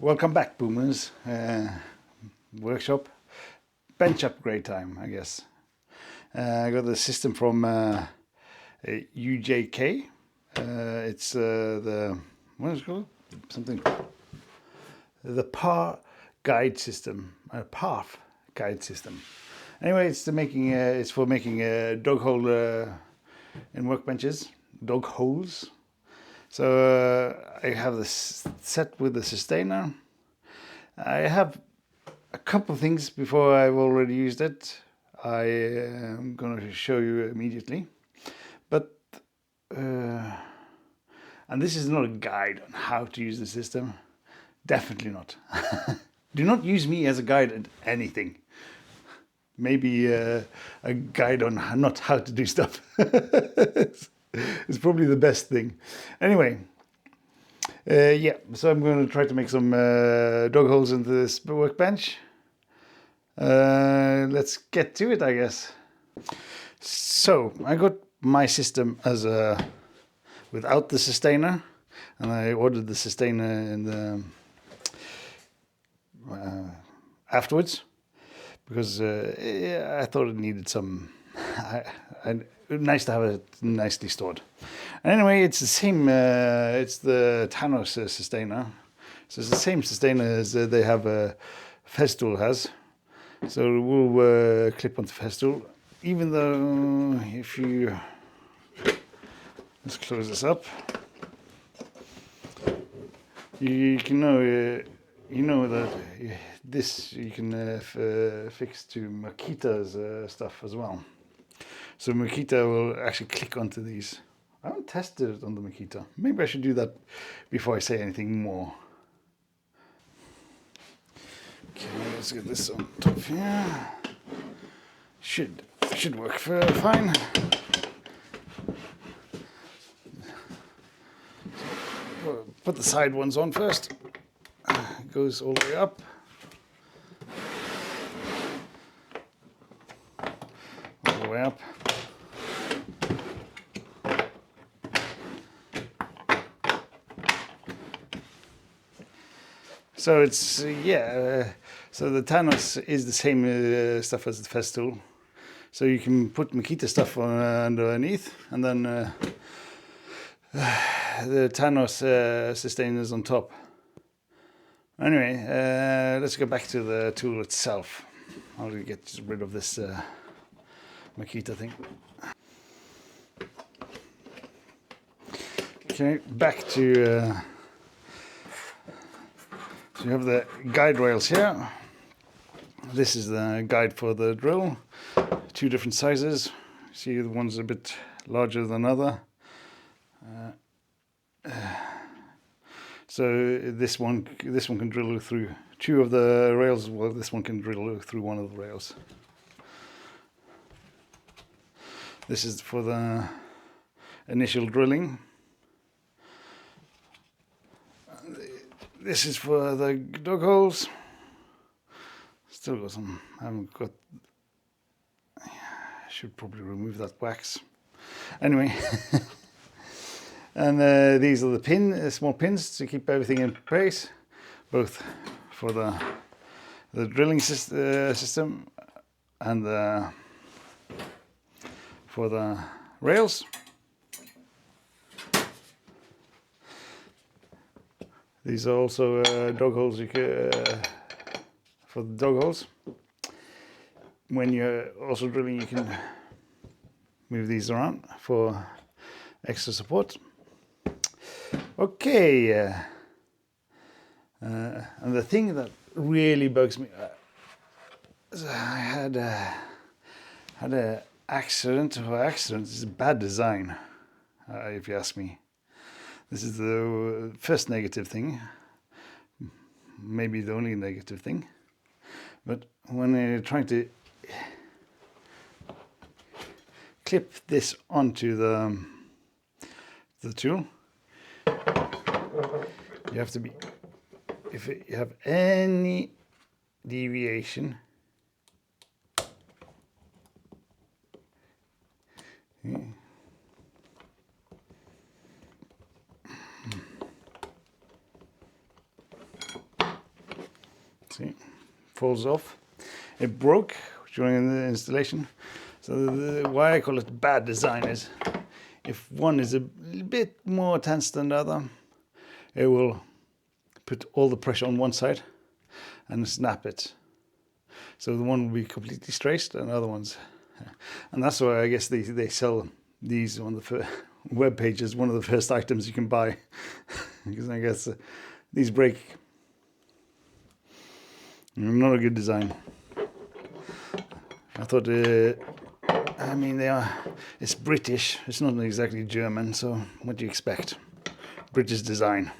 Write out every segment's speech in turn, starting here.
Welcome back, boomers. Workshop bench upgrade time, I guess. I got the system from UJK. It's what is it called? Something. The Parf guide system, Parf guide system. Anyway, it's for making a dog hole in workbenches, dog holes. So I have this set with the sustainer. I have a couple of things before I've already used it. I am going to show you immediately. But, and this is not a guide on how to use the system. Definitely not. Do not use me as a guide at anything. Maybe a guide on not how to do stuff. It's probably the best thing. Anyway, yeah, so I'm going to try to make some dog holes into this workbench. Let's get to it, I guess. So I got my system as without the sustainer, and I ordered the sustainer in the afterwards because I thought it needed some. Nice to have it nicely stored. And anyway, it's the same. It's the Thanos sustainer, so it's the same sustainer as they have Festool has. So it will clip onto Festool. Even though, if you let's close this up, you can know you know that this you can fix to Makita's stuff as well. So Makita will actually click onto these. I haven't tested it on the Makita. Maybe I should do that before I say anything more. Okay, let's get this on top here. Should work fine. Put the side ones on first. It goes all the way up. All the way up. So it's so the Thanos is the same stuff as the Festool. So you can put Makita stuff on underneath, and then the Thanos sustainers on top. Anyway, let's go back to the tool itself. I'll get rid of this Makita thing. Okay, back to. So you have the guide rails here. This is the guide for the drill. Two different sizes. See, the one's a bit larger than other. So this one can drill through two of the rails. Well, this one can drill through one of the rails. This is for the initial drilling. This is for the dog holes. Still got some. I haven't got. I should probably remove that wax. Anyway, and these are the small pins to keep everything in place, both for the drilling system and for the rails. These are also dog holes for the dog holes. When you're also drilling, you can move these around for extra support. Okay, and the thing that really bugs me is I had an accident. It's a bad design, if you ask me. This is the first negative thing, maybe the only negative thing. But when you're trying to clip this onto the tool, you have to be, if you have any deviation, See, falls off. It broke during the installation. So why I call it bad design is if one is a bit more tense than the other, it will put all the pressure on one side and snap it. So the one will be completely straight and the other one's... And that's why I guess they sell these on the web pages, one of the first items you can buy. Because I guess these break. Not a good design. I thought, I mean, it's British. It's not exactly German, so what do you expect? British design.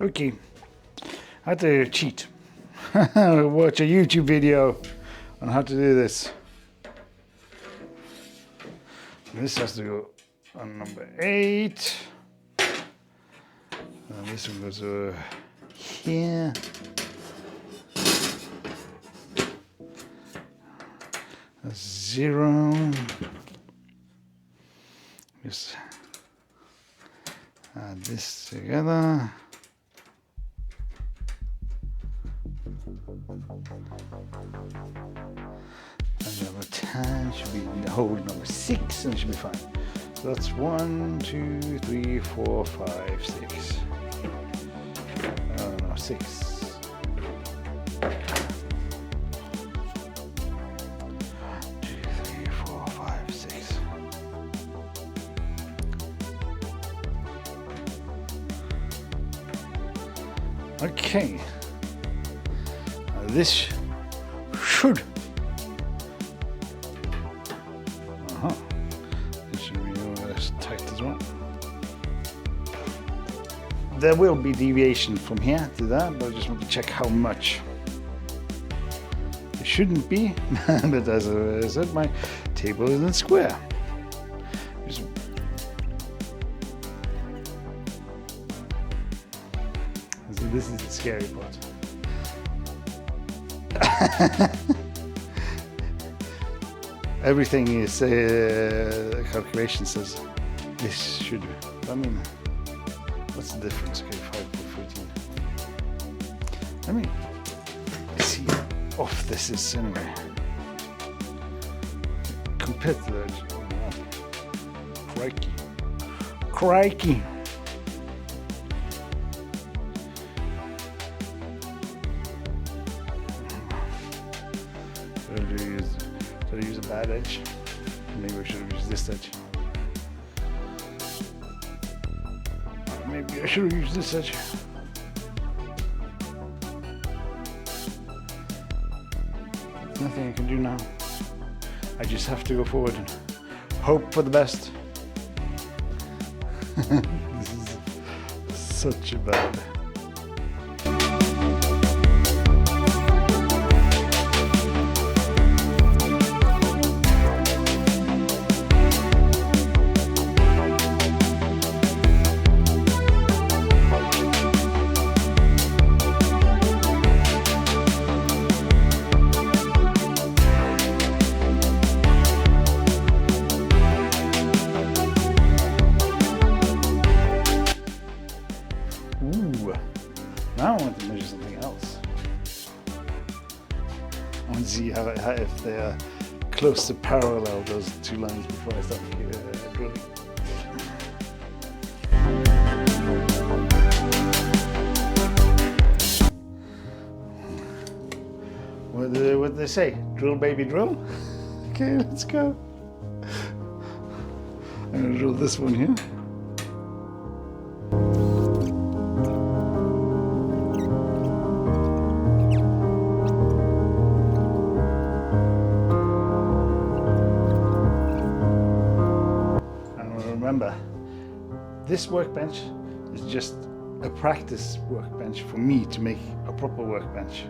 Okay, I had to cheat. Watch a YouTube video on how to do this. This has to go on number 8. And this one goes here. That's 0. Just add this together. And number 10 should be the whole number 6 and it should be fine. So that's 1, 2, 3, 4, 5, 6. No, 6. 6. Okay. This should. This should be as tight as well. There will be deviation from here to that, but I just want to check how much. It shouldn't be, but as I said, my table isn't square. Just this is the scary part. Everything is calculation says this should. I mean, what's the difference? Okay, 5 for 14. I mean, see, off this is anyway. Compared to that, crikey. Crikey. Did I use a bad edge? Maybe I should have used this edge. Maybe I should have used this edge. There's nothing I can do now. I just have to go forward and hope for the best. This is such a bad. Now I want to measure something else. I want to see if they are close to parallel, those two lines, before I start drilling. What did they say? Drill, baby, drill? Okay, let's go. I'm going to drill this one here. Remember, this workbench is just a practice workbench for me to make a proper workbench.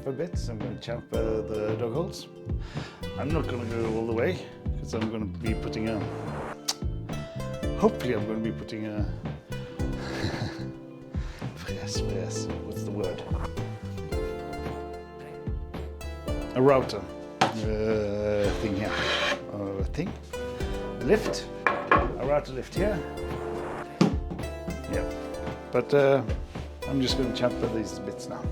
chamfer bits. I'm going to chamfer the dog holes. I'm not going to go all the way because I'm going to be putting a, hopefully I'm going to be putting a what's the word? A router thing here. Lift. A router lift here. Yeah. But I'm just going to chamfer these bits now.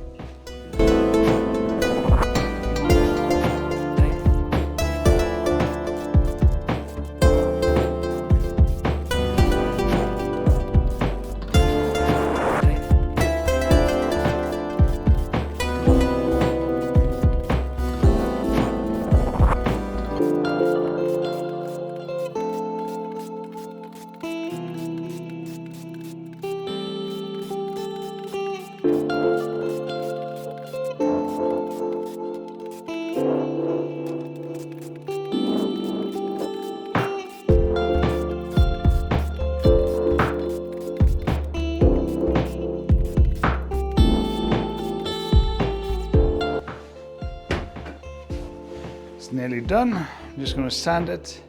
It's nearly done. I'm just going to sand it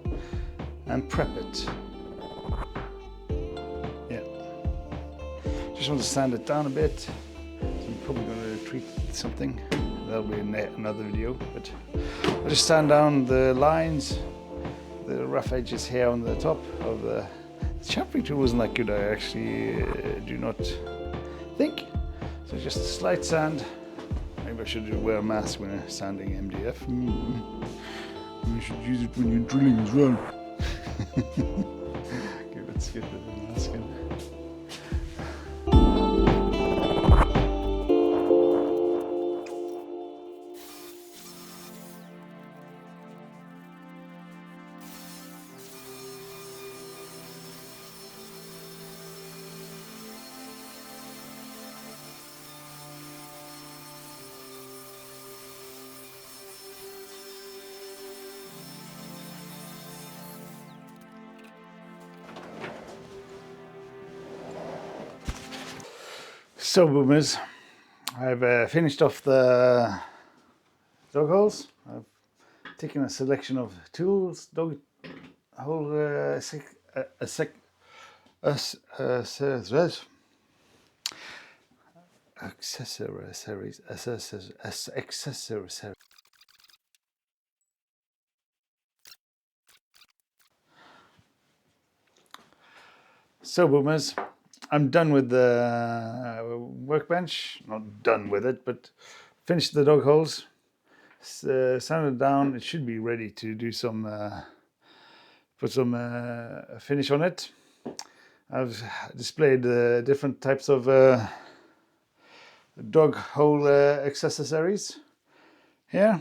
and prep it. Yeah. Just want to sand it down a bit. So I'm probably going to treat something. That'll be another video. But I'll just sand down the lines, the rough edges here on the top of the chamfering tool wasn't that good. I actually do not think. So just a slight sand. Maybe I should wear a mask when I'm sanding MDF. You should use it when you're drilling as well. Okay, let's get the mask in. So boomers, I've finished off the dog holes. I've taken a selection of tools, dog hole accessories. So boomers, I'm done with the workbench. Not done with it, but finished the dog holes. Sanded it down. It should be ready to do some, put some finish on it. I've displayed different types of dog hole accessories here.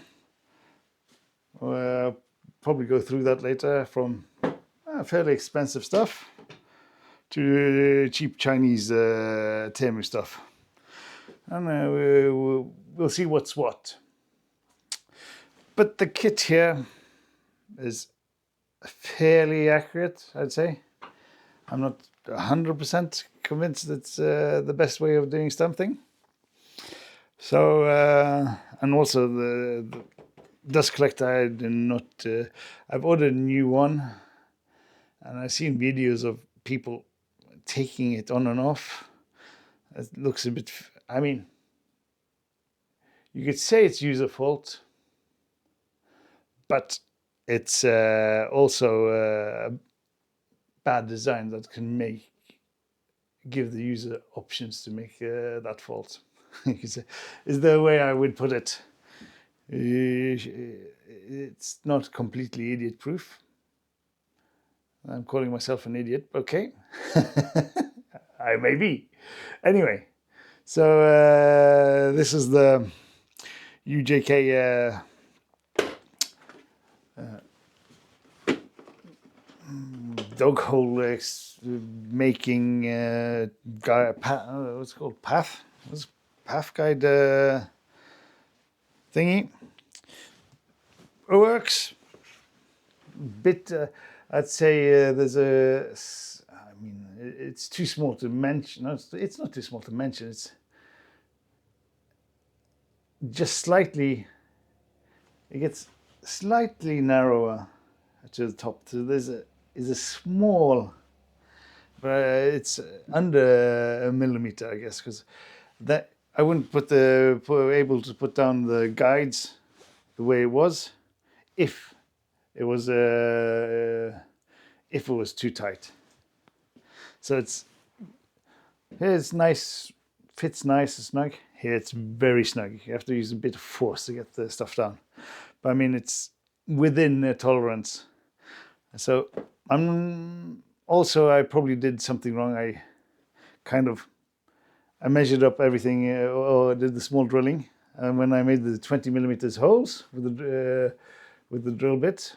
We'll probably go through that later, from fairly expensive stuff to cheap Chinese Temu stuff, and we'll see what's what. But the kit here is fairly accurate, I'd say. I'm not 100% convinced it's the best way of doing something. So, and also the dust collector, I did not. I've ordered a new one, and I've seen videos of people taking it on and off. It looks a bit, I mean, you could say it's user fault, but it's also bad design that can give the user options to make that fault. Is the way I would put it. It's not completely idiot proof. I'm calling myself an idiot, okay. I may be. Anyway, so this is the UJK dog hole making guy. What's it called? Parf? What's Parf guide thingy? It works. Bit. I'd say there's a. I mean, it's too small to mention. No, it's not too small to mention. It's just slightly, it gets slightly narrower to the top. So there's a small, but it's under a millimeter, I guess, because that I wouldn't able to put down the guides the way it was if it was too tight. So here it's nice, fits nice and snug. Here it's very snug. You have to use a bit of force to get the stuff down. But I mean, it's within tolerance. So I probably did something wrong. I measured up everything, or did the small drilling. And when I made the 20 millimeters holes with the drill bit,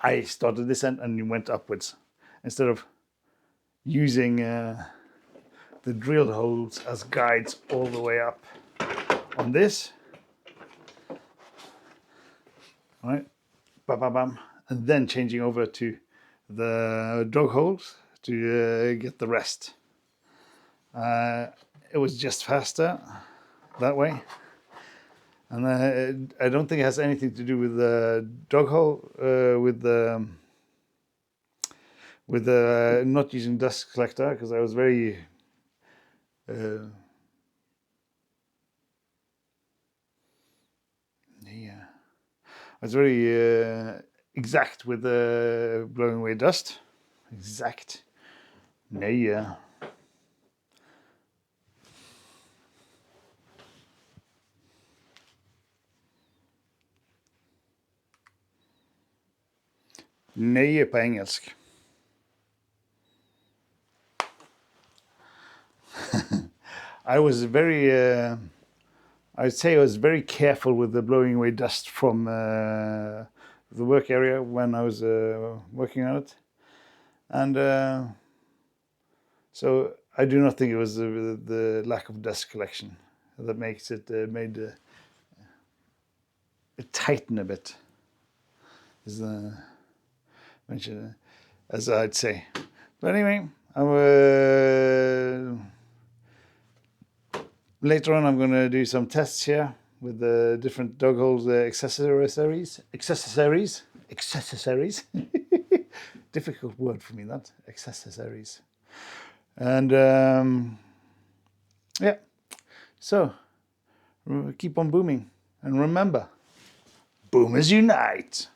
I started this end and went upwards instead of using the drill holes as guides all the way up on this. All right, bam, bam, bam, and then changing over to the dog holes to get the rest. It was just faster that way. And I don't think it has anything to do with the dog hole, with the not using dust collector, because I was very exact with the blowing away dust. Exact. Nee. Nej på engelsk. I was I'd say I was very careful with the blowing away dust from the work area when I was working on it. And so I do not think it was the lack of dust collection that makes it made it tighten a bit, as I'd say. But anyway, later on I'm going to do some tests here with the different dog holes accessories. Difficult word for me, that. Accessories. And yeah, so keep on booming. And remember, boomers unite.